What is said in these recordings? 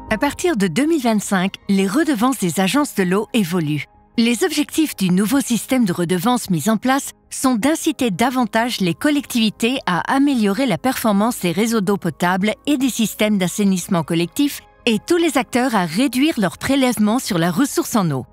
À partir de 2025, les redevances des agences de l'eau évoluent. Les objectifs du nouveau système de redevances mis en place sont d'inciter davantage les collectivités à améliorer la performance des réseaux d'eau potable et des systèmes d'assainissement collectif et tous les acteurs à réduire leurs prélèvements sur la ressource en eau.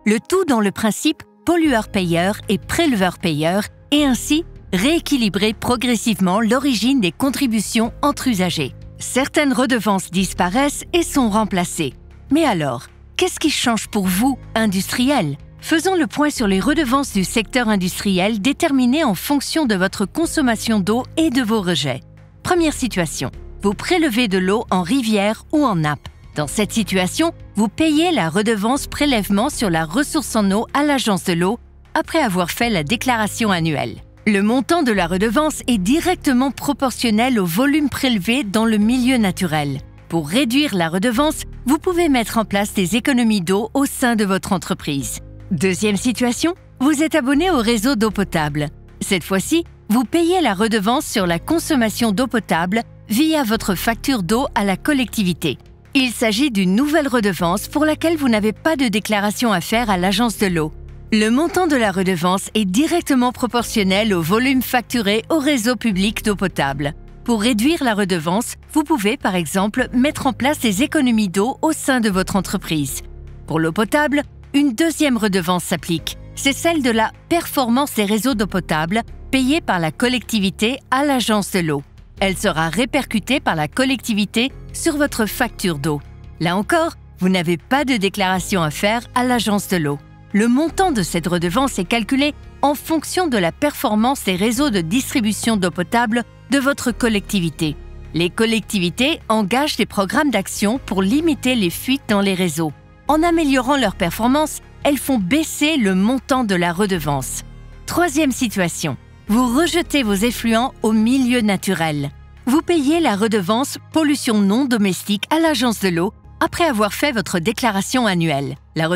Le tout dans le principe pollueur-payeur et préleveur-payeur et ainsi rééquilibrer progressivement l'origine des contributions entre usagers. Certaines redevances disparaissent et sont remplacées. Mais alors, qu'est-ce qui change pour vous, industriels? Faisons le point sur les redevances du secteur industriel déterminées en fonction de votre consommation d'eau et de vos rejets. Première situation, vous prélevez de l'eau en rivière ou en nappe. Dans cette situation, vous payez la redevance prélèvement sur la ressource en eau à l'agence de l'eau après avoir fait la déclaration annuelle. Le montant de la redevance est directement proportionnel au volume prélevé dans le milieu naturel. Pour réduire la redevance, vous pouvez mettre en place des économies d'eau au sein de votre entreprise. Deuxième situation, vous êtes abonné au réseau d'eau potable. Cette fois-ci, vous payez la redevance sur la consommation d'eau potable via votre facture d'eau à la collectivité. Il s'agit d'une nouvelle redevance pour laquelle vous n'avez pas de déclaration à faire à l'agence de l'eau. Le montant de la redevance est directement proportionnel au volume facturé au réseau public d'eau potable. Pour réduire la redevance, vous pouvez par exemple mettre en place des économies d'eau au sein de votre entreprise. Pour l'eau potable, une deuxième redevance s'applique. C'est celle de la performance des réseaux d'eau potable payée par la collectivité à l'agence de l'eau. Elle sera répercutée par la collectivité sur votre facture d'eau. Là encore, vous n'avez pas de déclaration à faire à l'agence de l'eau. Le montant de cette redevance est calculé en fonction de la performance des réseaux de distribution d'eau potable de votre collectivité. Les collectivités engagent des programmes d'action pour limiter les fuites dans les réseaux. En améliorant leur performance, elles font baisser le montant de la redevance. Troisième situation, vous rejetez vos effluents au milieu naturel. Vous payez la redevance pollution non domestique à l'agence de l'eau après avoir fait votre déclaration annuelle. La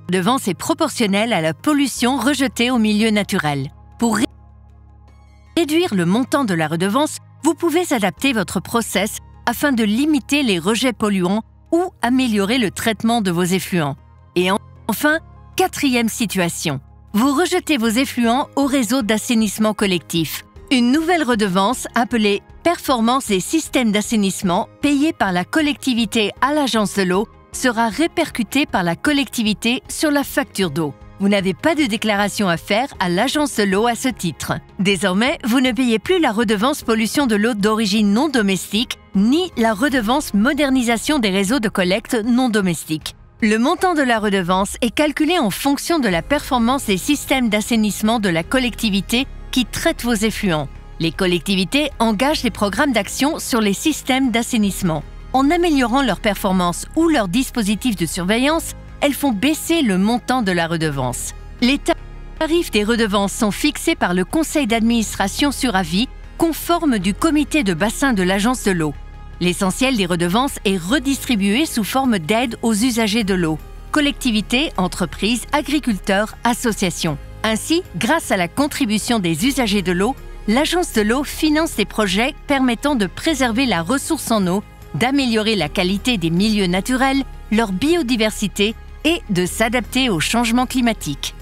redevance est proportionnelle à la pollution rejetée au milieu naturel. Pour réduire le montant de la redevance, vous pouvez adapter votre process afin de limiter les rejets polluants ou améliorer le traitement de vos effluents. Et enfin, quatrième situation, vous rejetez vos effluents au réseau d'assainissement collectif. Une nouvelle redevance appelée performance des systèmes d'assainissement payée par la collectivité à l'agence de l'eau sera répercutée par la collectivité sur la facture d'eau. Vous n'avez pas de déclaration à faire à l'agence de l'eau à ce titre. Désormais, vous ne payez plus la redevance pollution de l'eau d'origine non domestique, ni la redevance modernisation des réseaux de collecte non domestiques. Le montant de la redevance est calculé en fonction de la performance des systèmes d'assainissement de la collectivité qui traite vos effluents. Les collectivités engagent des programmes d'action sur les systèmes d'assainissement. En améliorant leur performance ou leur dispositif de surveillance, elles font baisser le montant de la redevance. Les tarifs des redevances sont fixés par le conseil d'administration sur avis, conforme du comité de bassin de l'agence de l'eau. L'essentiel des redevances est redistribué sous forme d'aide aux usagers de l'eau, collectivités, entreprises, agriculteurs, associations. Ainsi, grâce à la contribution des usagers de l'eau, l'agence de l'eau finance des projets permettant de préserver la ressource en eau, d'améliorer la qualité des milieux naturels, leur biodiversité et de s'adapter au changement climatique.